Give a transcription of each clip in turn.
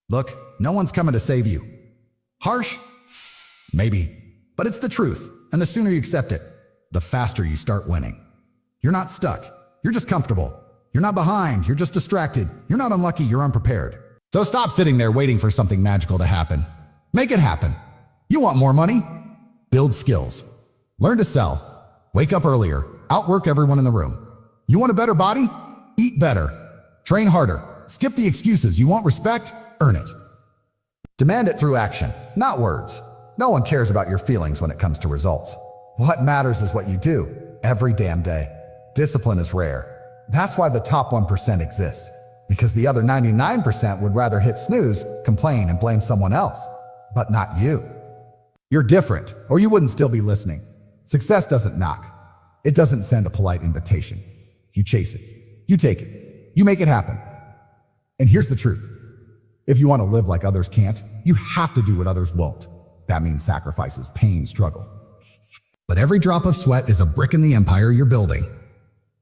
Look, no one's coming to save you. Harsh? Maybe. But it's the truth, and the sooner you accept it, the faster you start winning. You're not stuck. You're just comfortable. You're not behind. You're just distracted. You're not unlucky. You're unprepared. So stop sitting there waiting for something magical to happen. Make it happen. You want more money? Build skills. Learn to sell. Wake up earlier. Outwork everyone in the room. You want a better body? Eat better. Train harder. Skip the excuses. You want respect? Earn it. Demand it through action, not words. No one cares about your feelings when it comes to results. What matters is what you do, every damn day. Discipline is rare. That's why the top 1% exists. Because the other 99% would rather hit snooze, complain, and blame someone else. But not you. You're different, or you wouldn't still be listening. Success doesn't knock. It doesn't send a polite invitation. You chase it. You take it. You make it happen. And here's the truth. If you want to live like others can't, you have to do what others won't. That means sacrifices, pain, struggle. But every drop of sweat is a brick in the empire you're building.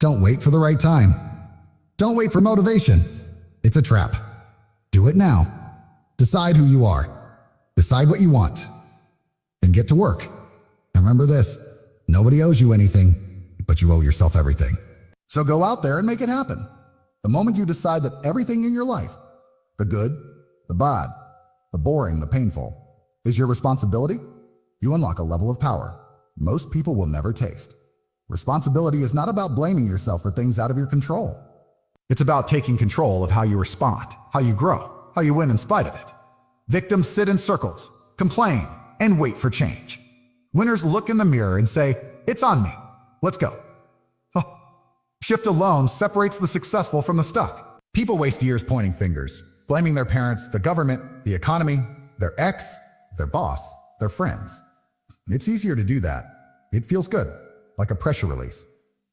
Don't wait for the right time. Don't wait for motivation. It's a trap. Do it now. Decide who you are. Decide what you want. Then get to work. And remember this, nobody owes you anything, but you owe yourself everything. So go out there and make it happen. The moment you decide that everything in your life, the good, the bad, the boring, the painful, is your responsibility, you unlock a level of power most people will never taste. Responsibility is not about blaming yourself for things out of your control. It's about taking control of how you respond, how you grow, how you win in spite of it. Victims sit in circles, complain, and wait for change. Winners look in the mirror and say, "It's on me. Let's go." Oh. Shift alone separates the successful from the stuck. People waste years pointing fingers, blaming their parents, the government, the economy, their ex, their boss, their friends. It's easier to do that. It feels good, like a pressure release.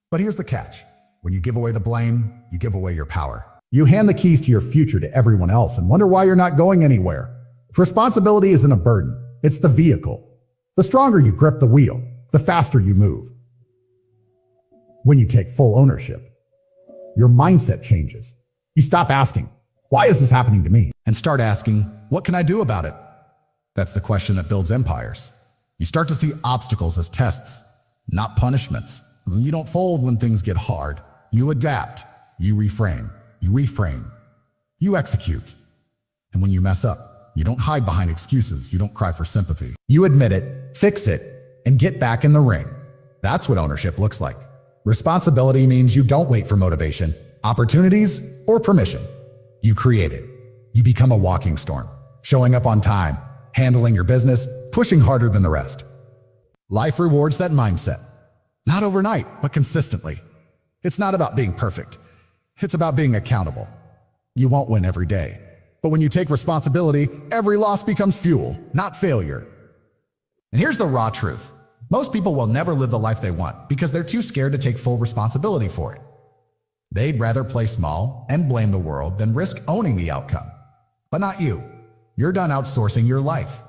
But here's the catch. When you give away the blame, you give away your power. You hand the keys to your future to everyone else and wonder why you're not going anywhere. Responsibility isn't a burden. It's the vehicle. The stronger you grip the wheel, the faster you move. When you take full ownership, your mindset changes. You stop asking, "Why is this happening to me?" and start asking, "What can I do about it?" That's the question that builds empires. You start to see obstacles as tests, not punishments. You don't fold when things get hard. You adapt. You reframe. You reframe. You execute. And when you mess up, you don't hide behind excuses. You don't cry for sympathy. You admit it, fix it, and get back in the ring. That's what ownership looks like. Responsibility means you don't wait for motivation, opportunities, or permission. You create it. You become a walking storm, showing up on time, handling your business, pushing harder than the rest. Life rewards that mindset. Not overnight, but consistently. It's not about being perfect. It's about being accountable. You won't win every day. But when you take responsibility, every loss becomes fuel, not failure. And here's the raw truth. Most people will never live the life they want because they're too scared to take full responsibility for it. They'd rather play small and blame the world than risk owning the outcome. But not you. You're done outsourcing your life.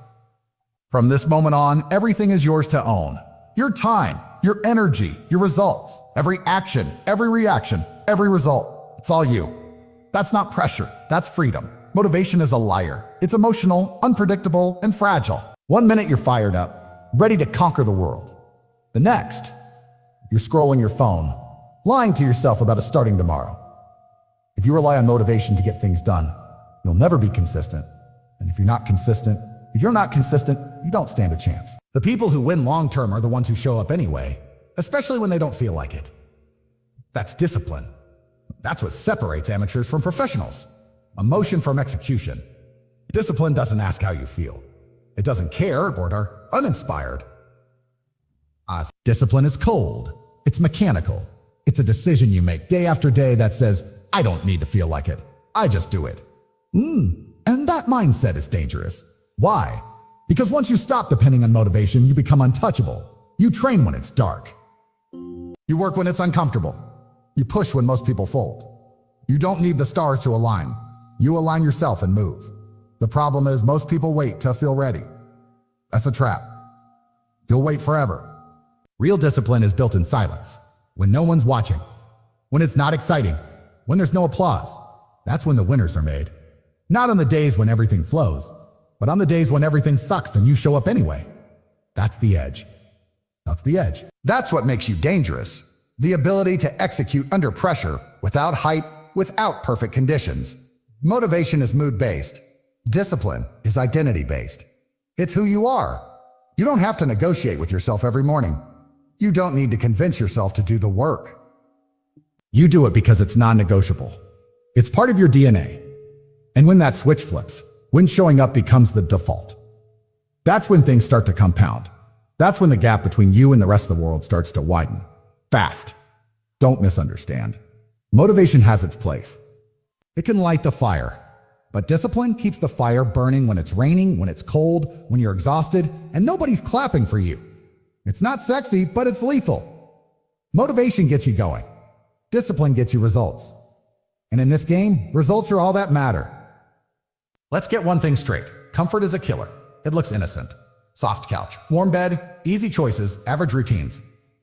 From this moment on, everything is yours to own. Your time, your energy, your results, every action, every reaction, every result. It's all you. That's not pressure, that's freedom. Motivation is a liar. It's emotional, unpredictable, and fragile. One minute you're fired up, ready to conquer the world. The next, you're scrolling your phone, lying to yourself about it starting tomorrow. If you rely on motivation to get things done, you'll never be consistent. And if you're not consistent, you don't stand a chance. The people who win long-term are the ones who show up anyway, especially when they don't feel like it. That's discipline. That's what separates amateurs from professionals. Emotion from execution. Discipline doesn't ask how you feel. It doesn't care or are uninspired. Discipline is cold. It's mechanical. It's a decision you make day after day that says, "I don't need to feel like it. I just do it." And that mindset is dangerous. Why? Because once you stop depending on motivation, you become untouchable. You train when it's dark. You work when it's uncomfortable. You push when most people fold. You don't need the stars to align. You align yourself and move. The problem is most people wait to feel ready. That's a trap. You'll wait forever. Real discipline is built in silence, when no one's watching, when it's not exciting, when there's no applause. That's when the winners are made. Not on the days when everything flows, but on the days when everything sucks and you show up anyway. That's the edge. That's the edge. That's what makes you dangerous. The ability to execute under pressure, without hype, without perfect conditions. Motivation is mood-based. Discipline is identity-based. It's who you are. You don't have to negotiate with yourself every morning. You don't need to convince yourself to do the work. You do it because it's non-negotiable. It's part of your DNA. And when that switch flips, when showing up becomes the default, that's when things start to compound. That's when the gap between you and the rest of the world starts to widen. Fast. Don't misunderstand. Motivation has its place. It can light the fire. But discipline keeps the fire burning when it's raining, when it's cold, when you're exhausted, and nobody's clapping for you. It's not sexy, but it's lethal. Motivation gets you going. Discipline gets you results. And in this game, results are all that matter. Let's get one thing straight. Comfort is a killer. It looks innocent. Soft couch, warm bed, easy choices, average routines.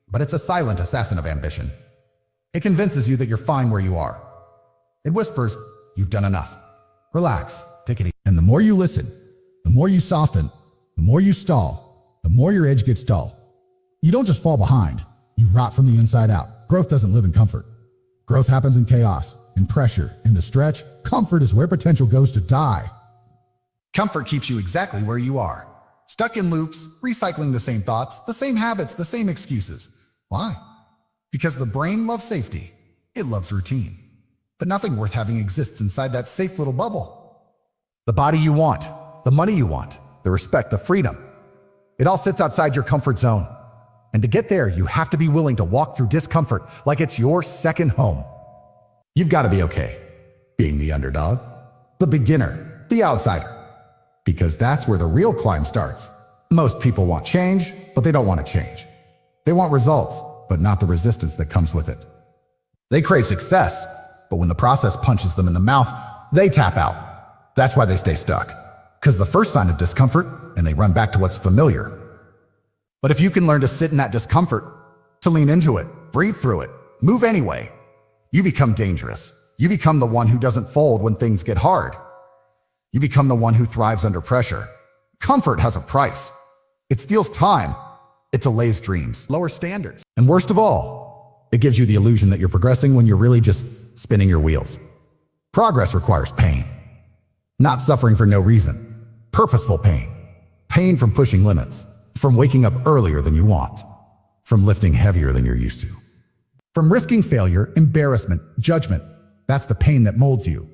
But it's a silent assassin of ambition. It convinces you that you're fine where you are. It whispers, you've done enough. Relax, take it easy. And the more you listen, the more you soften, the more you stall, the more your edge gets dull. You don't just fall behind, you rot from the inside out. Growth doesn't live in comfort. Growth happens in chaos, in pressure, in the stretch. Comfort is where potential goes to die. Comfort keeps you exactly where you are. Stuck in loops, recycling the same thoughts, the same habits, the same excuses. Why? Because the brain loves safety. It loves routine. But nothing worth having exists inside that safe little bubble. The body you want, the money you want, the respect, the freedom. It all sits outside your comfort zone. And to get there, you have to be willing to walk through discomfort like it's your second home. You've got to be okay being the underdog, the beginner, the outsider. Because that's where the real climb starts. Most people want change, but they don't want to change. They want results, but not the resistance that comes with it. They crave success, but when the process punches them in the mouth, they tap out. That's why they stay stuck. Because the first sign of discomfort, and they run back to what's familiar. But if you can learn to sit in that discomfort, to lean into it, breathe through it, move anyway, you become dangerous. You become the one who doesn't fold when things get hard. You become the one who thrives under pressure. Comfort has a price. It steals time. It delays dreams, lowers standards. And worst of all, it gives you the illusion that you're progressing when you're really just spinning your wheels. Progress requires pain. Not suffering for no reason. Purposeful pain. Pain from pushing limits. From waking up earlier than you want. From lifting heavier than you're used to. From risking failure, embarrassment, judgment. That's the pain that molds you.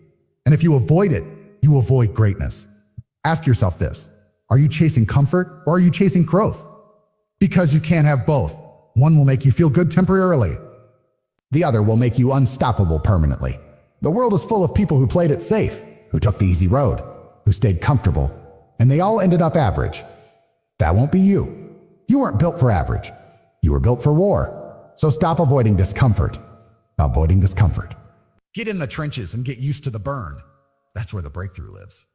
And if you avoid it, you avoid greatness. Ask yourself this. Are you chasing comfort or are you chasing growth? Because you can't have both. One will make you feel good temporarily. The other will make you unstoppable permanently. The world is full of people who played it safe, who took the easy road, who stayed comfortable, and they all ended up average. That won't be you. You weren't built for average. You were built for war. So stop avoiding discomfort. Avoiding discomfort. Get in the trenches and get used to the burn. That's where the breakthrough lives.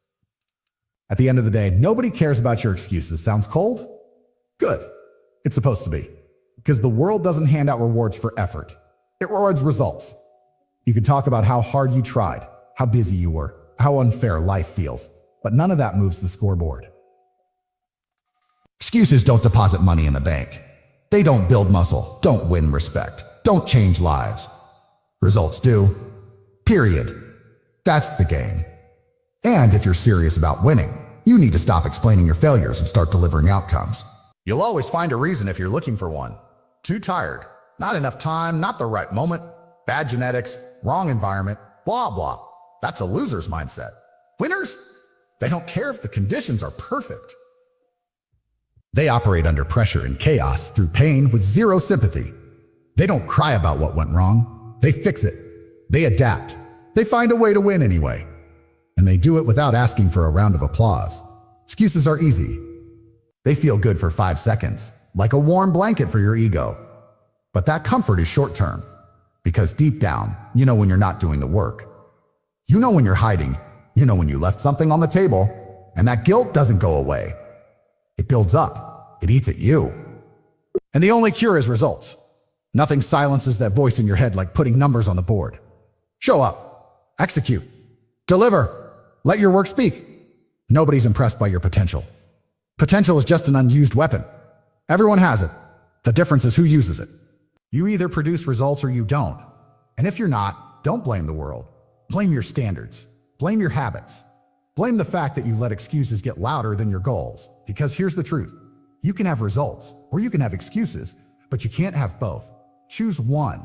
At the end of the day, nobody cares about your excuses. Sounds cold? Good. It's supposed to be. Because the world doesn't hand out rewards for effort. It rewards results. You can talk about how hard you tried, how busy you were, how unfair life feels, but none of that moves the scoreboard. Excuses don't deposit money in the bank. They don't build muscle, don't win respect, don't change lives. Results do. Period. That's the game. And if you're serious about winning, you need to stop explaining your failures and start delivering outcomes. You'll always find a reason if you're looking for one. Too tired, not enough time, not the right moment, bad genetics, wrong environment, blah, blah. That's a loser's mindset. Winners? They don't care if the conditions are perfect. They operate under pressure and chaos through pain with zero sympathy. They don't cry about what went wrong. They fix it. They adapt. They find a way to win anyway. And they do it without asking for a round of applause. Excuses are easy. They feel good for 5 seconds, like a warm blanket for your ego. But that comfort is short-term. Because deep down, you know when you're not doing the work. You know when you're hiding. You know when you left something on the table. And that guilt doesn't go away. It builds up. It eats at you. And the only cure is results. Nothing silences that voice in your head like putting numbers on the board. Show up. Execute. Deliver. Let your work speak. Nobody's impressed by your potential. Potential is just an unused weapon. Everyone has it. The difference is who uses it. You either produce results or you don't. And if you're not, don't blame the world. Blame your standards. Blame your habits. Blame the fact that you let excuses get louder than your goals. Because here's the truth. You can have results, or you can have excuses, but you can't have both. Choose one.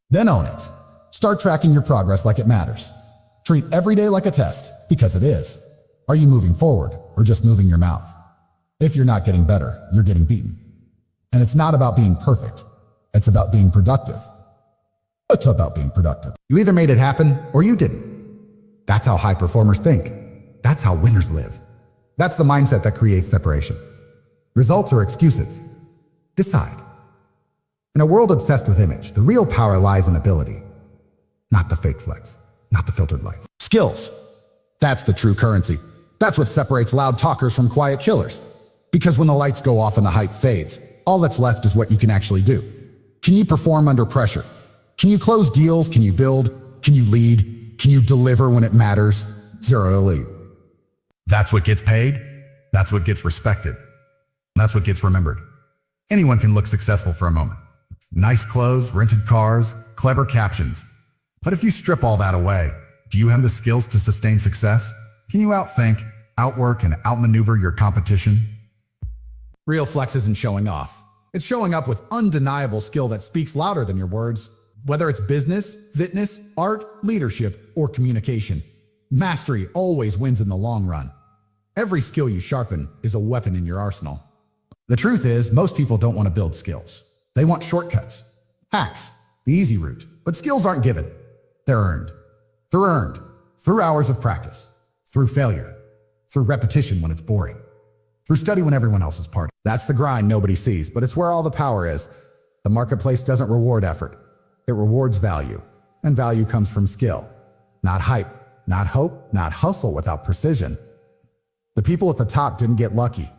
Then own it. Start tracking your progress like it matters. Treat every day like a test, because it is. Are you moving forward, or just moving your mouth? If you're not getting better, you're getting beaten. And it's not about being perfect. It's about being productive. It's about being productive. You either made it happen, or you didn't. That's how high performers think. That's how winners live. That's the mindset that creates separation. Results or excuses? Decide. In a world obsessed with image, the real power lies in ability. Not the fake flex, not the filtered life. Skills. That's the true currency. That's what separates loud talkers from quiet killers. Because when the lights go off and the hype fades, all that's left is what you can actually do. Can you perform under pressure? Can you close deals? Can you build? Can you lead? Can you deliver when it matters? Zero elite. That's what gets paid. That's what gets respected. That's what gets remembered. Anyone can look successful for a moment. Nice clothes, rented cars, clever captions. But if you strip all that away, do you have the skills to sustain success? Can you outthink, outwork, and outmaneuver your competition? Real flex isn't showing off. It's showing up with undeniable skill that speaks louder than your words. Whether it's business, fitness, art, leadership, or communication, mastery always wins in the long run. Every skill you sharpen is a weapon in your arsenal. The truth is, most people don't want to build skills. They want shortcuts, hacks, the easy route. But skills aren't given. They're earned. They're earned through hours of practice, through failure, through repetition when it's boring, through study when everyone else is partying. That's the grind nobody sees, but it's where all the power is. The marketplace doesn't reward effort. It rewards value, and value comes from skill. Not hype, not hope, not hustle without precision. The people at the top didn't get lucky.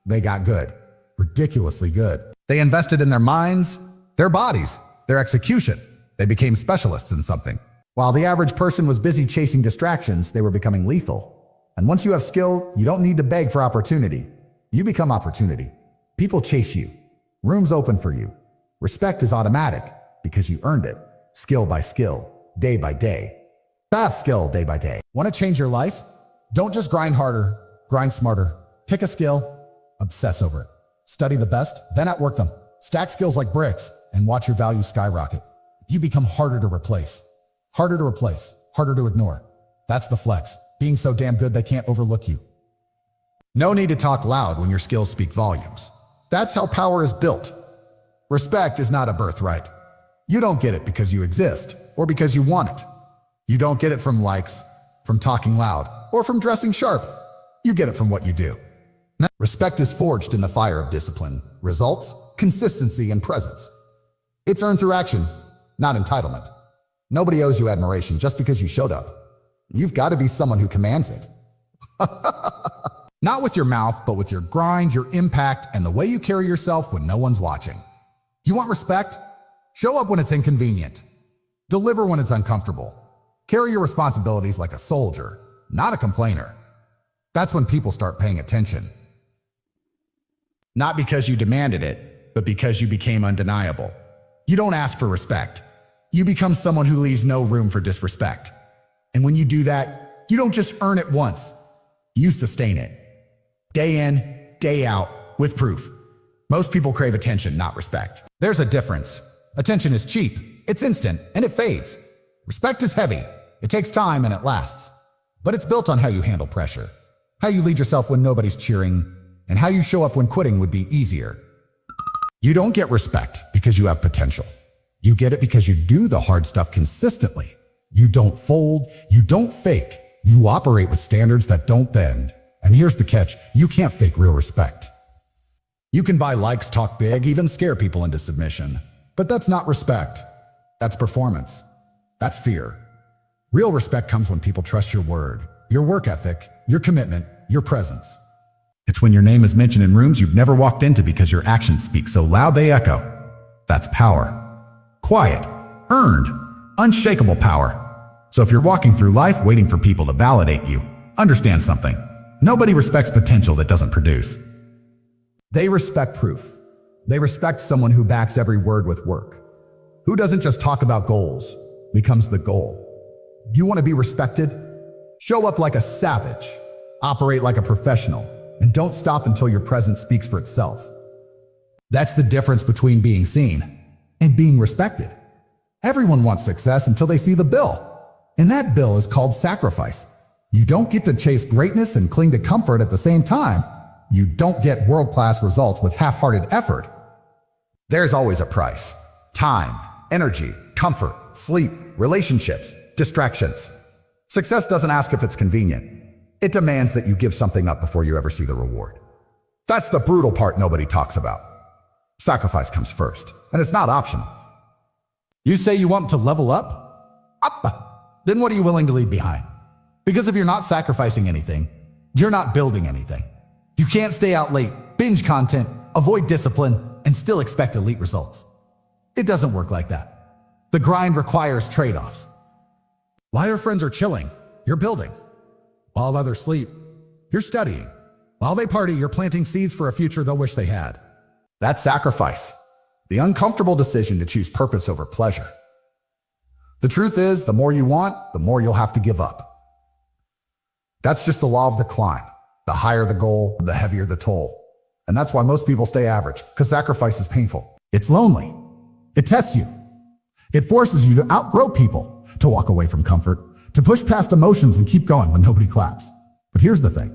They got good, ridiculously good. They invested in their minds, their bodies, their execution. They became specialists in something. While the average person was busy chasing distractions, they were becoming lethal. And once you have skill, you don't need to beg for opportunity. You become opportunity. People chase you. Rooms open for you. Respect is automatic because you earned it. Skill by skill, day by day. Fast skill, day by day. Want to change your life? Don't just grind harder, grind smarter. Pick a skill, obsess over it. Study the best, then outwork them. Stack skills like bricks and watch your value skyrocket. You become harder to replace. Harder to replace, harder to ignore. That's the flex, being so damn good they can't overlook you. No need to talk loud when your skills speak volumes. That's how power is built. Respect is not a birthright. You don't get it because you exist, or because you want it. You don't get it from likes, from talking loud, or from dressing sharp. You get it from what you do. Respect is forged in the fire of discipline, results, consistency, and presence. It's earned through action, not entitlement. Nobody owes you admiration just because you showed up. You've got to be someone who commands it. Not with your mouth, but with your grind, your impact, and the way you carry yourself when no one's watching. You want respect? Show up when it's inconvenient. Deliver when it's uncomfortable. Carry your responsibilities like a soldier, not a complainer. That's when people start paying attention. Not because you demanded it, but because you became undeniable. You don't ask for respect. You become someone who leaves no room for disrespect. And when you do that, you don't just earn it once. You sustain it. Day in, day out, with proof. Most people crave attention, not respect. There's a difference. Attention is cheap, it's instant, and it fades. Respect is heavy. It takes time and it lasts. But it's built on how you handle pressure, how you lead yourself when nobody's cheering, and how you show up when quitting would be easier. You don't get respect because you have potential. You get it because you do the hard stuff consistently. You don't fold, you don't fake. You operate with standards that don't bend. And here's the catch, you can't fake real respect. You can buy likes, talk big, even scare people into submission. But that's not respect. That's performance. That's fear. Real respect comes when people trust your word, your work ethic, your commitment, your presence. It's when your name is mentioned in rooms you've never walked into because your actions speak so loud they echo. That's power. Quiet, earned, unshakable power. So if you're walking through life waiting for people to validate you, understand something. Nobody respects potential that doesn't produce. They respect proof. They respect someone who backs every word with work. Who doesn't just talk about goals, becomes the goal. You want to be respected? Show up like a savage, operate like a professional, and don't stop until your presence speaks for itself. That's the difference between being seen and being respected. Everyone wants success until they see the bill. And that bill is called sacrifice. You don't get to chase greatness and cling to comfort at the same time. You don't get world-class results with half-hearted effort. There's always a price. Time, energy, comfort, sleep, relationships, distractions. Success doesn't ask if it's convenient. It demands that you give something up before you ever see the reward. That's the brutal part nobody talks about. Sacrifice comes first, and it's not optional. You say you want to level up? Up! Then what are you willing to leave behind? Because if you're not sacrificing anything, you're not building anything. You can't stay out late, binge content, avoid discipline, and still expect elite results. It doesn't work like that. The grind requires trade-offs. While your friends are chilling, you're building. While others sleep, you're studying. While they party, you're planting seeds for a future they'll wish they had. That's sacrifice. The uncomfortable decision to choose purpose over pleasure. The truth is, the more you want, the more you'll have to give up. That's just the law of the climb. The higher the goal, the heavier the toll. And that's why most people stay average, because sacrifice is painful. It's lonely. It tests you. It forces you to outgrow people, to walk away from comfort, to push past emotions and keep going when nobody claps. But here's the thing.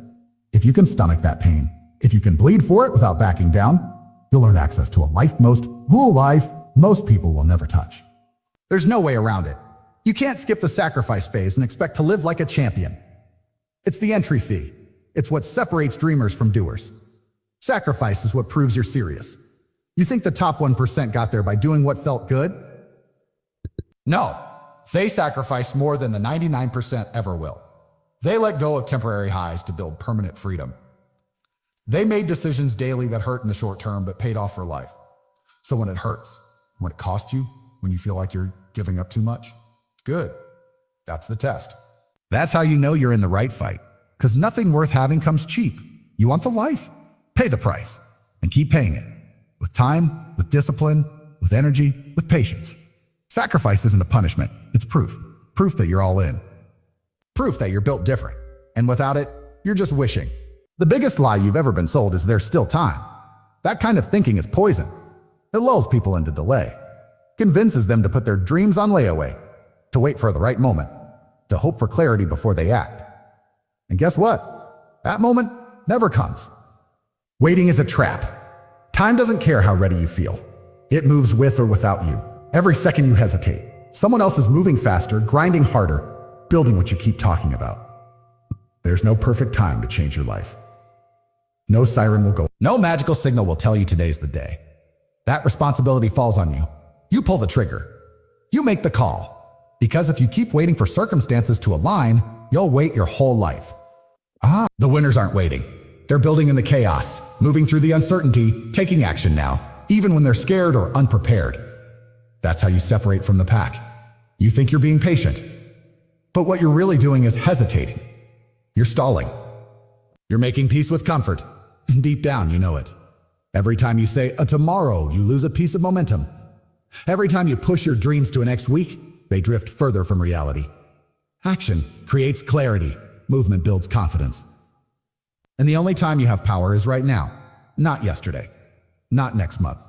If you can stomach that pain, if you can bleed for it without backing down, you'll earn access to a life most people will never touch. There's no way around it. You can't skip the sacrifice phase and expect to live like a champion. It's the entry fee. It's what separates dreamers from doers. Sacrifice is what proves you're serious. You think the top 1% got there by doing what felt good? No, they sacrificed more than the 99% ever will. They let go of temporary highs to build permanent freedom. They made decisions daily that hurt in the short term but paid off for life. So when it hurts, when it costs you, when you feel like you're giving up too much, good. That's the test. That's how you know you're in the right fight. Because nothing worth having comes cheap. You want the life? Pay the price. And keep paying it. With time, with discipline, with energy, with patience. Sacrifice isn't a punishment. It's proof. Proof that you're all in. Proof that you're built different. And without it, you're just wishing. The biggest lie you've ever been sold is there's still time. That kind of thinking is poison. It lulls people into delay. Convinces them to put their dreams on layaway. To wait for the right moment. To hope for clarity before they act. And guess what? That moment never comes. Waiting is a trap. Time doesn't care how ready you feel. It moves with or without you. Every second you hesitate, someone else is moving faster, grinding harder, building what you keep talking about. There's no perfect time to change your life. No siren will go. No magical signal will tell you today's the day. That responsibility falls on you. You pull the trigger. You make the call. Because if you keep waiting for circumstances to align, you'll wait your whole life. The winners aren't waiting. They're building in the chaos, moving through the uncertainty, taking action now, even when they're scared or unprepared. That's how you separate from the pack. You think you're being patient, but what you're really doing is hesitating. You're stalling. You're making peace with comfort. Deep down, you know it. Every time you say a tomorrow, you lose a piece of momentum. Every time you push your dreams to a next week, they drift further from reality. Action creates clarity. Movement builds confidence. And the only time you have power is right now, not yesterday, not next month.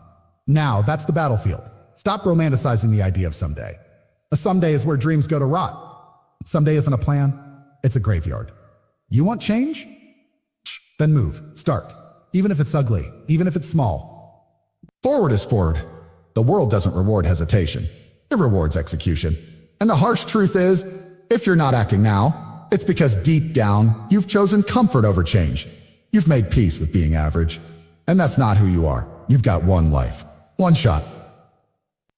Now, that's the battlefield. Stop romanticizing the idea of someday. A someday is where dreams go to rot. Someday isn't a plan, it's a graveyard. You want change? Then move, start. Even if it's ugly, even if it's small. Forward is forward. The world doesn't reward hesitation. It rewards execution. And the harsh truth is, if you're not acting now, it's because deep down, you've chosen comfort over change. You've made peace with being average. And that's not who you are. You've got one life, one shot.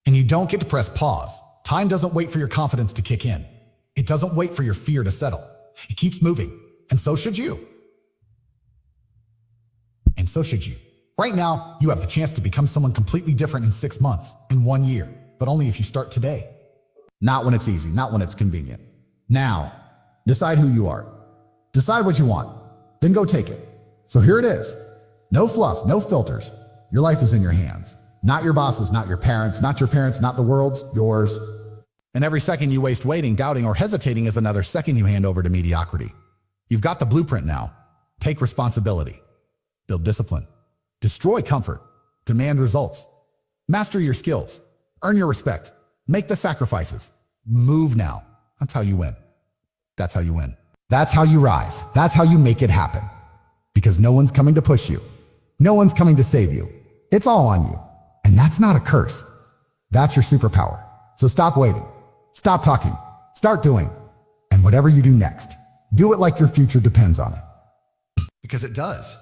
And you don't get to press pause. Time doesn't wait for your confidence to kick in. It doesn't wait for your fear to settle. It keeps moving. And so should you. And so should you. Right now, you have the chance to become someone completely different in 6 months, in 1 year, but only if you start today. Not when it's easy, not when it's convenient. Now, decide who you are. Decide what you want. Then go take it. So here it is. No fluff, no filters. Your life is in your hands. Not your bosses, not your parents, not the world's, yours. And every second you waste waiting, doubting, or hesitating is another second you hand over to mediocrity. You've got the blueprint now. Take responsibility. Build discipline. Destroy comfort. Demand results. Master your skills. Earn your respect. Make the sacrifices. Move now. That's how you win. That's how you win. That's how you rise. That's how you make it happen. Because no one's coming to push you. No one's coming to save you. It's all on you. And that's not a curse. That's your superpower. So stop waiting. Stop talking. Start doing. And whatever you do next, do it like your future depends on it. Because it does.